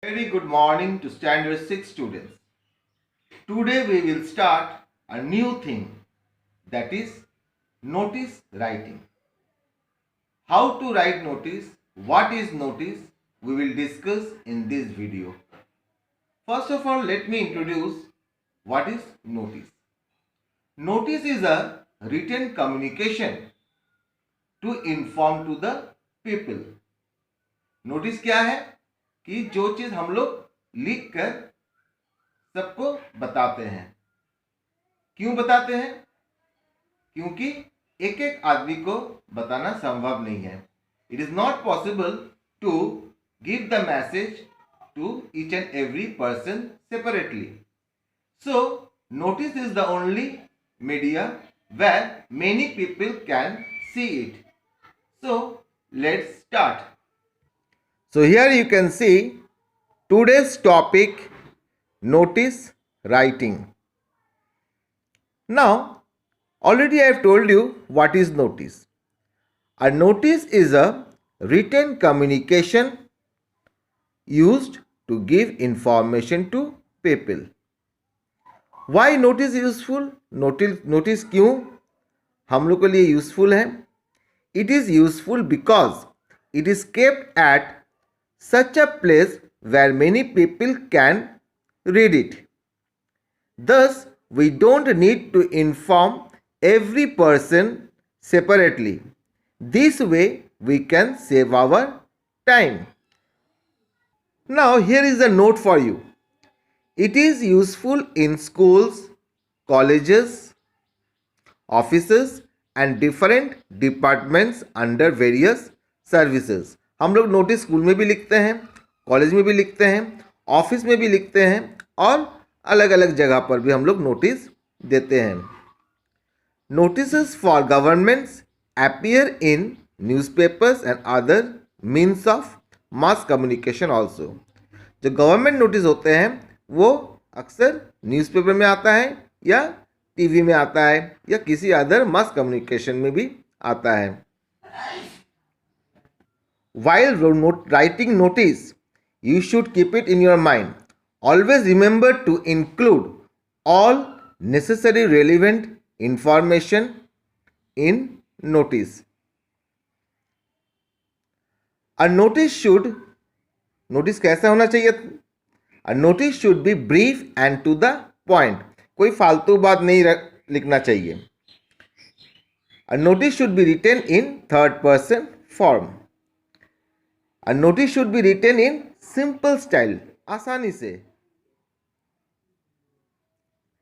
Very good morning to Standard 6 students. Today we will start a new thing, that is notice writing. How to write notice, what is notice, we will discuss in this video. First of all, let me introduce what is notice. Notice is a written communication to inform to the people. Notice क्या है कि जो चीज हम लोग लिख कर सबको बताते हैं। क्यों बताते हैं? क्योंकि एक एक आदमी को बताना संभव नहीं है। It is not possible to give the message to each and every person separately. So notice is the only media where many people can see it. So let's start. So here you can see today's topic, notice writing. Now already I have told you what is notice. A notice is a written communication used to give information to people. Why notice useful? Notice क्यों हम लोग के लिए useful है? It is useful because it is kept at such a place where many people can read it. Thus, we don't need to inform every person separately. This way, we can save our time. Now, here is a note for you. It is useful in schools, colleges, offices and different departments under various services. हम लोग notice school में भी लिखते हैं, college में भी लिखते हैं, ऑफिस में भी लिखते हैं और अलग अलग जगह पर भी हम लोग नोटिस देते हैं। Notices for governments appear in newspapers and other means of mass communication also. जो गवर्नमेंट नोटिस होते हैं वो अक्सर न्यूज़पेपर में आता है या टीवी में आता है या किसी अदर मास कम्युनिकेशन में भी आता है। While writing notice, you should keep it in your mind. Always remember to include all necessary relevant information in notice. A notice कैसा होना चाहिए? A notice should be brief and to the point. कोई फालतू बात नहीं लिखना चाहिए। A notice should be written in third person form. A notice should be written in simple style. आसानी से,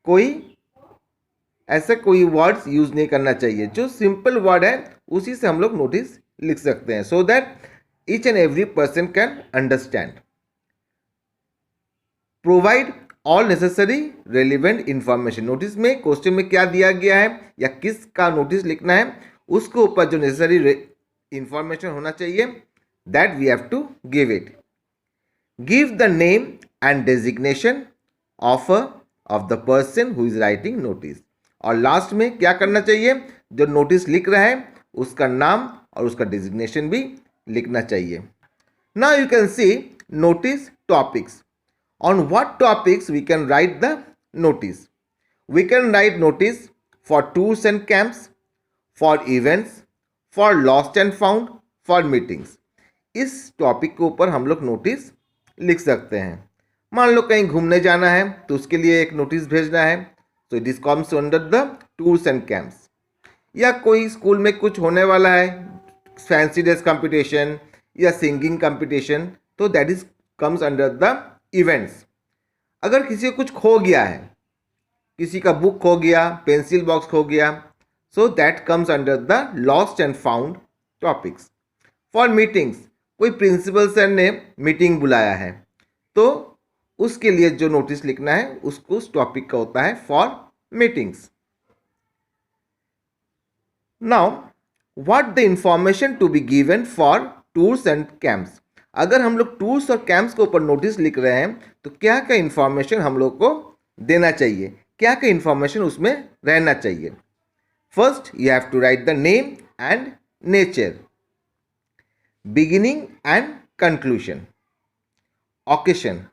कोई वर्ड्स यूज नहीं करना चाहिए। जो सिंपल वर्ड है उसी से हम लोग नोटिस लिख सकते हैं, so that each and every person can understand. Provide all necessary relevant information. Notice में क्वेश्चन में क्या दिया गया है या किसका नोटिस लिखना है, उसके ऊपर जो नेसेसरी इंफॉर्मेशन होना चाहिए that we have to give it. Give the name and designation of the person who is writing notice. और लास्ट में क्या करना चाहिए? जो नोटिस लिख रहा है उसका नाम और उसका डेजिग्नेशन भी लिखना चाहिए। Now you can see notice topics. On what topics we can write the notice? We can write notice for tours and camps, for events, for lost and found, for meetings. इस topic के ऊपर हम लोग notice लिख सकते हैं। मान लो कहीं घूमने जाना है तो उसके लिए एक नोटिस भेजना है, तो it is comes under the tours and camps. या कोई स्कूल में कुछ होने वाला है, फैंसी ड्रेस कंपटीशन या सिंगिंग कंपटीशन, तो that is comes under the events. अगर किसी को कुछ खो गया है, किसी का बुक खो गया, पेंसिल बॉक्स खो गया, so that comes under the lost and found topics. For meetings, कोई प्रिंसिपल सर ने मीटिंग बुलाया है तो उसके लिए जो नोटिस लिखना है उसको उस टॉपिक का होता है for meetings. Now what the information to be given for tours and camps. अगर हम लोग टूर्स और कैंप्स के ऊपर नोटिस लिख रहे हैं तो क्या क्या इंफॉर्मेशन हम लोग को देना चाहिए, क्या क्या इंफॉर्मेशन उसमें रहना चाहिए? First you have to write the name and nature, beginning and conclusion. occasion,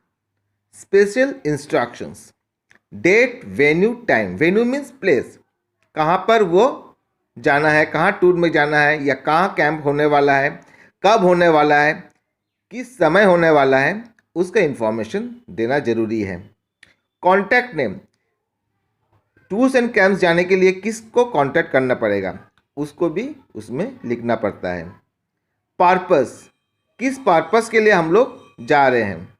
special instructions, date, venue, time. Venue means place, कहाँ पर वो जाना है, कहाँ टूर में जाना है या कहाँ कैंप होने वाला है, कब होने वाला है, किस समय होने वाला है, उसका इंफॉर्मेशन देना जरूरी है। Contact name, tours and camps जाने के लिए किसको कॉन्टैक्ट करना पड़ेगा, उसको भी उसमें लिखना पड़ता है। पर्पस, किस पर्पस के लिए हम लोग जा रहे हैं।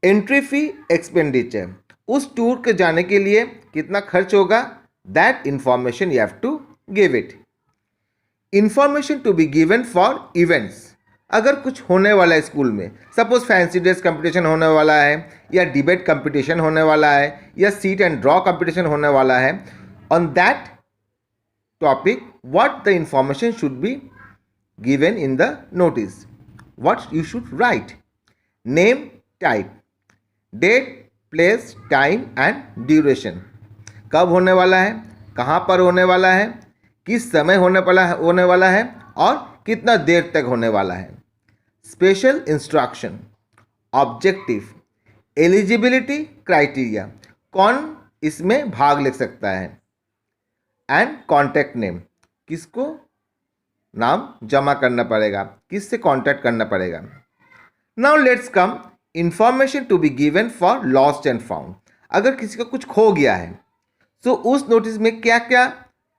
एंट्री फी, एक्सपेंडिचर, उस टूर के जाने के लिए कितना खर्च होगा, that information you have to give it. Information to be given for events, अगर कुछ होने वाला है स्कूल में, सपोज फैंसी ड्रेस कंपटीशन होने वाला है या डिबेट कंपटीशन होने वाला है या सीट एंड ड्रॉ कंपटीशन होने वाला है, on that topic what the information should be given in the notice, what you should write. Name, type, date, place, time and duration, कब होने वाला है, कहाँ पर होने वाला है, किस समय होने वाला है और कितना देर तक होने वाला है। Special instruction, objective, eligibility criteria, कौन इसमें भाग ले सकता है, एंड कॉन्टैक्ट नेम, किसको नाम जमा करना पड़ेगा, किससे कॉन्टैक्ट करना पड़ेगा। Now let's come information to be given for lost and found, अगर किसी का कुछ खो गया है तो उस नोटिस में क्या क्या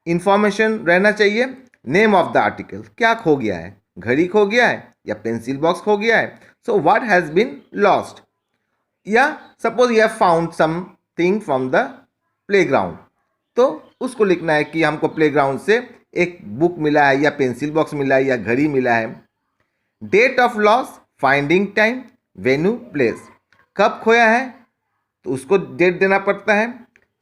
इंफॉर्मेशन रहना चाहिए। नेम ऑफ द आर्टिकल, क्या खो गया है, घड़ी खो गया है या पेंसिल बॉक्स खो गया है, so what has been lost. या suppose you have found something from the playground, तो उसको लिखना है कि हमको प्लेग्राउंड से एक बुक मिला है या पेंसिल बॉक्स मिला है या घड़ी मिला है। Date of loss, finding time, venue, place, कब खोया है तो उसको डेट देना पड़ता है,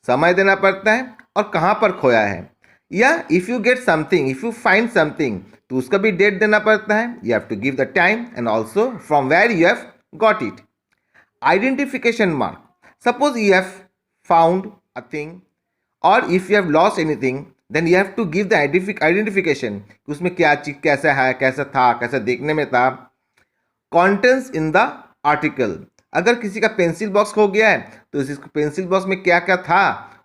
समय देना पड़ता है और कहाँ पर खोया है। या if you get something, if you find something, तो उसका भी डेट देना पड़ता है। You have to give the time and also from where you have got it. Identification mark, suppose you have found a thing और if you have lost anything, then you have to give the identification, उसमें क्या चीज़, कैसा है, कैसा था, कैसा देखने में था। कॉन्टेंट्स इन द आर्टिकल, अगर किसी का पेंसिल बॉक्स खो गया है तो इस पेंसिल बॉक्स में क्या क्या था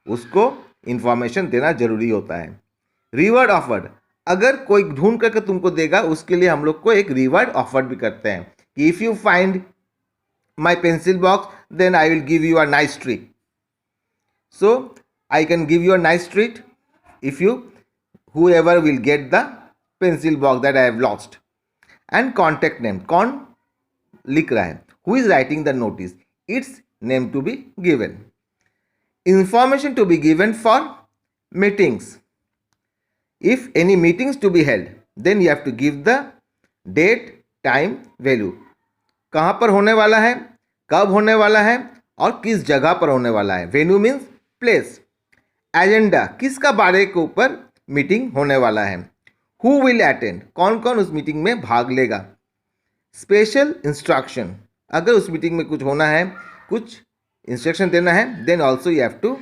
उसको इंफॉर्मेशन देना जरूरी होता है। रिवर्ड ऑफर्ड, अगर कोई ढूंढ करके तुमको देगा उसके लिए हम लोग को एक रिवर्ड ऑफर्ड भी करते हैं कि if you find my pencil box then I will give you a nice treat. So I can give you a nice treat if you whoever will get the pencil box that I have lost. And contact name, कौन लिख रहा है, who is writing the notice, its name to be given. Information to be given for meetings. If any meetings to be held, then you have to give the date, time, value. कहाँ पर होने वाला है, कब होने वाला है और किस जगह पर होने वाला है. Venue means place. एजेंडा, किसका बारे के ऊपर मीटिंग होने वाला है. हु विल अटेंड, कौन कौन उस मीटिंग में भाग लेगा. स्पेशल इंस्ट्रक्शन, अगर उस मीटिंग में कुछ होना है, कुछ इंस्ट्रक्शन देना है, then also you have to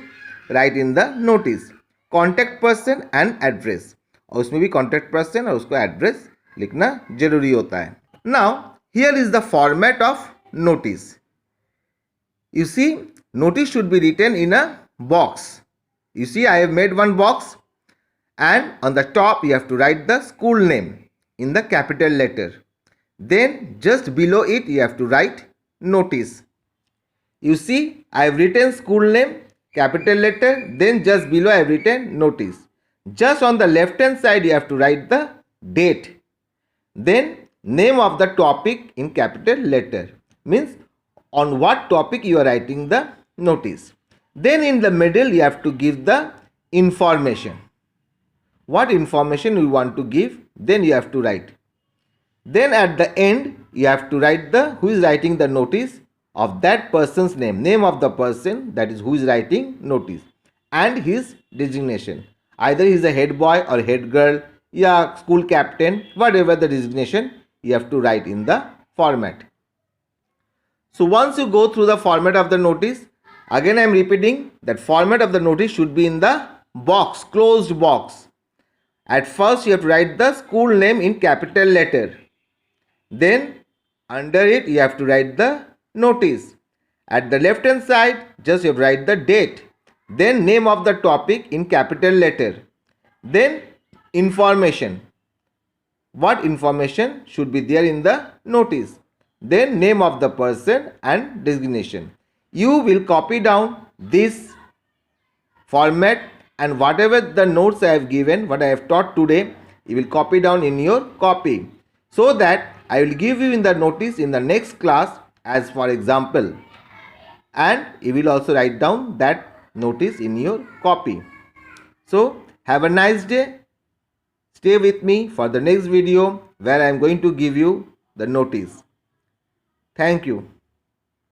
write in the notice. Contact person and address, और उसमें भी कॉन्टैक्ट पर्सन और उसको एड्रेस लिखना जरूरी होता है. Now here is the format of notice. You see, notice should be written in a box. You see, I have made one box, and on the top you have to write the school name in the capital letter. Then just below it you have to write notice. You see, I have written school name, capital letter, then just below I have written notice. Just on the left hand side you have to write the date. Then name of the topic in capital letter, means on what topic you are writing the notice. Then in the middle you have to give the information. What information you want to give, then you have to write. Then at the end you have to write the who is writing the notice of that person's name of the person, that is who is writing notice, and his designation. Either he is a head boy or head girl, yeah, school captain, whatever the designation, you have to write in the format. So once you go through the format of the notice, again I am repeating that format of the notice should be in the box, closed box. At first you have to write the school name in capital letter. Then Under it, you have to write the notice. At the left hand side, just you have to write the date. Then name of the topic in capital letter. Then information. What information should be there in the notice. Then name of the person and designation. You will copy down this format, and whatever the notes I have given, what I have taught today, you will copy down in your copy, so that I will give you in the notice in the next class as for example, and you will also write down that notice in your copy. So have a nice day. Stay with me for the next video where I am going to give you the notice. Thank you.